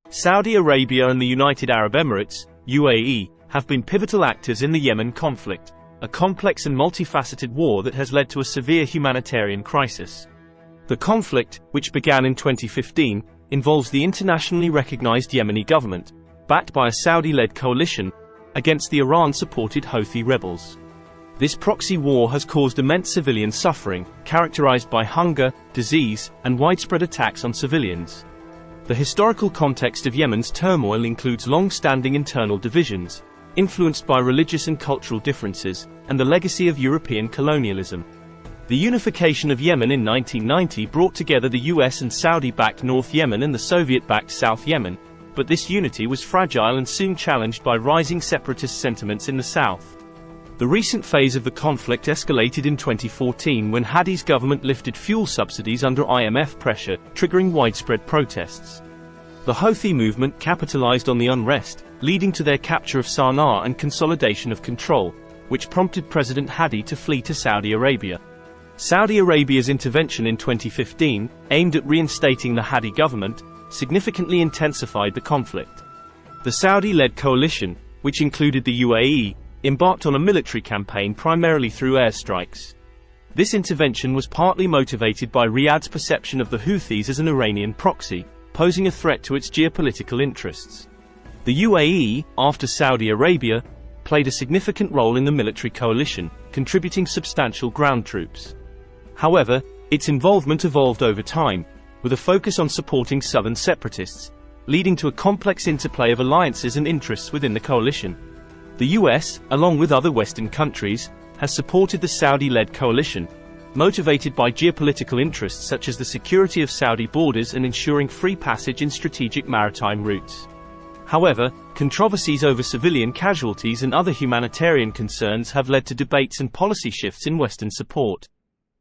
Saudi Arabia and the United Arab Emirates, UAE, have been pivotal actors in the Yemen conflict, a complex and multifaceted war that has led to a severe humanitarian crisis. The conflict, which began in 2015, involves the internationally recognized Yemeni government, backed by a Saudi-led coalition, against the Iran-supported Houthi rebels. This proxy war has caused immense civilian suffering, characterized by hunger, disease, and widespread attacks on civilians. The historical context of Yemen's turmoil includes long-standing internal divisions, influenced by religious and cultural differences, and the legacy of European colonialism. The unification of Yemen in 1990 brought together the US and Saudi-backed North Yemen and the Soviet-backed South Yemen, but this unity was fragile and soon challenged by rising separatist sentiments in the south. The recent phase of the conflict escalated in 2014 when Hadi's government lifted fuel subsidies under IMF pressure, triggering widespread protests. The Houthi movement capitalized on the unrest, leading to their capture of Sana'a and consolidation of control, which prompted President Hadi to flee to Saudi Arabia. Saudi Arabia's intervention in 2015, aimed at reinstating the Hadi government, significantly intensified the conflict. The Saudi-led coalition, which included the UAE, embarked on a military campaign primarily through airstrikes. This intervention was partly motivated by Riyadh's perception of the Houthis as an Iranian proxy, posing a threat to its geopolitical interests. The UAE, after Saudi Arabia, played a significant role in the military coalition, contributing substantial ground troops. However, its involvement evolved over time, with a focus on supporting southern separatists, leading to a complex interplay of alliances and interests within the coalition. The US, along with other Western countries, has supported the Saudi-led coalition, motivated by geopolitical interests such as the security of Saudi borders and ensuring free passage in strategic maritime routes. However, controversies over civilian casualties and other humanitarian concerns have led to debates and policy shifts in Western support.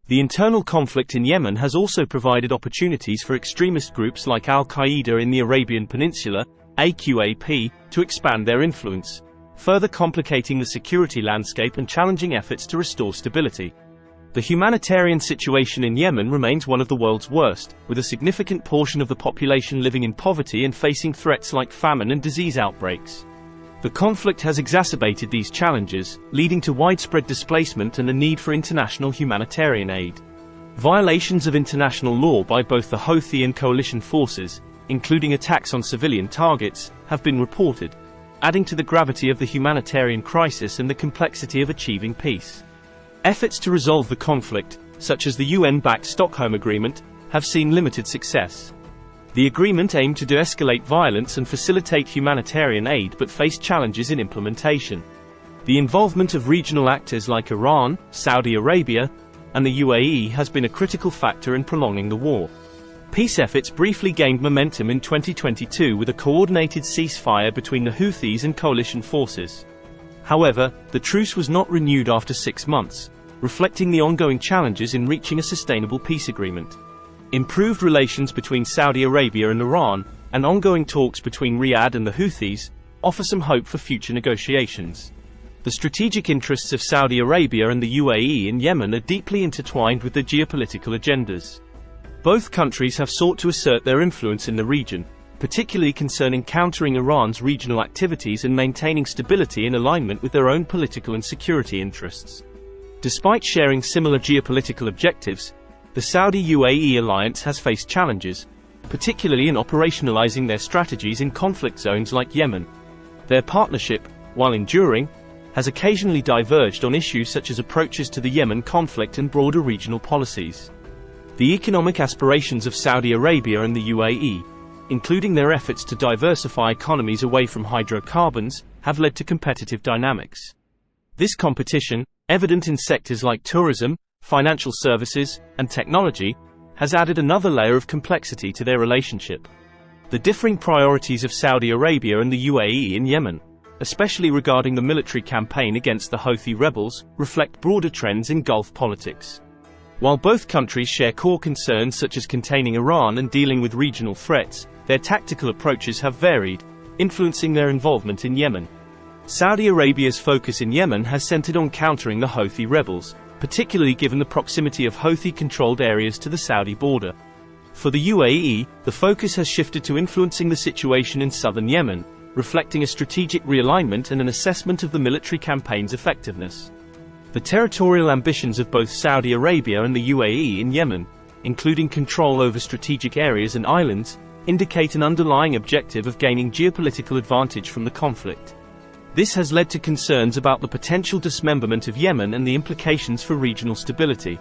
The internal conflict in Yemen has also provided opportunities for extremist groups like Al-Qaeda in the Arabian Peninsula, AQAP, to expand their influence, further complicating the security landscape and challenging efforts to restore stability. The humanitarian situation in Yemen remains one of the world's worst, with a significant portion of the population living in poverty and facing threats like famine and disease outbreaks. The conflict has exacerbated these challenges, leading to widespread displacement and the need for international humanitarian aid. Violations of international law by both the Houthi and coalition forces, including attacks on civilian targets, have been reported, adding to the gravity of the humanitarian crisis and the complexity of achieving peace. Efforts to resolve the conflict, such as the UN-backed Stockholm Agreement, have seen limited success. The agreement aimed to de-escalate violence and facilitate humanitarian aid but faced challenges in implementation. The involvement of regional actors like Iran, Saudi Arabia, and the UAE has been a critical factor in prolonging the war. Peace efforts briefly gained momentum in 2022 with a coordinated ceasefire between the Houthis and coalition forces. However, the truce was not renewed after 6 months, reflecting the ongoing challenges in reaching a sustainable peace agreement. Improved relations between Saudi Arabia and Iran, and ongoing talks between Riyadh and the Houthis, offer some hope for future negotiations. The strategic interests of Saudi Arabia and the UAE in Yemen are deeply intertwined with their geopolitical agendas. Both countries have sought to assert their influence in the region, particularly concerning countering Iran's regional activities and maintaining stability in alignment with their own political and security interests. Despite sharing similar geopolitical objectives, the Saudi-UAE alliance has faced challenges, particularly in operationalizing their strategies in conflict zones like Yemen. Their partnership, while enduring, has occasionally diverged on issues such as approaches to the Yemen conflict and broader regional policies. The economic aspirations of Saudi Arabia and the UAE, including their efforts to diversify economies away from hydrocarbons, have led to competitive dynamics. This competition, evident in sectors like tourism, financial services, and technology, has added another layer of complexity to their relationship. The differing priorities of Saudi Arabia and the UAE in Yemen, especially regarding the military campaign against the Houthi rebels, reflect broader trends in Gulf politics. While both countries share core concerns such as containing Iran and dealing with regional threats, their tactical approaches have varied, influencing their involvement in Yemen. Saudi Arabia's focus in Yemen has centered on countering the Houthi rebels, particularly given the proximity of Houthi-controlled areas to the Saudi border. For the UAE, the focus has shifted to influencing the situation in southern Yemen, reflecting a strategic realignment and an assessment of the military campaign's effectiveness. The territorial ambitions of both Saudi Arabia and the UAE in Yemen, including control over strategic areas and islands, indicate an underlying objective of gaining geopolitical advantage from the conflict. This has led to concerns about the potential dismemberment of Yemen and the implications for regional stability.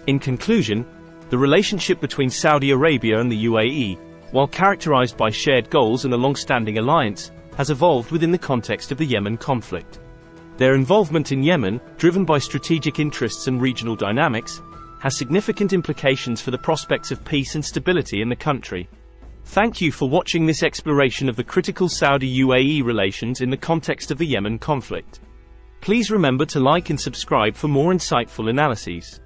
In conclusion, the relationship between Saudi Arabia and the UAE, while characterized by shared goals and a long-standing alliance, has evolved within the context of the Yemen conflict. Their involvement in Yemen, driven by strategic interests and regional dynamics, has significant implications for the prospects of peace and stability in the country. Thank you for watching this exploration of the critical Saudi-UAE relations in the context of the Yemen conflict. Please remember to like and subscribe for more insightful analyses.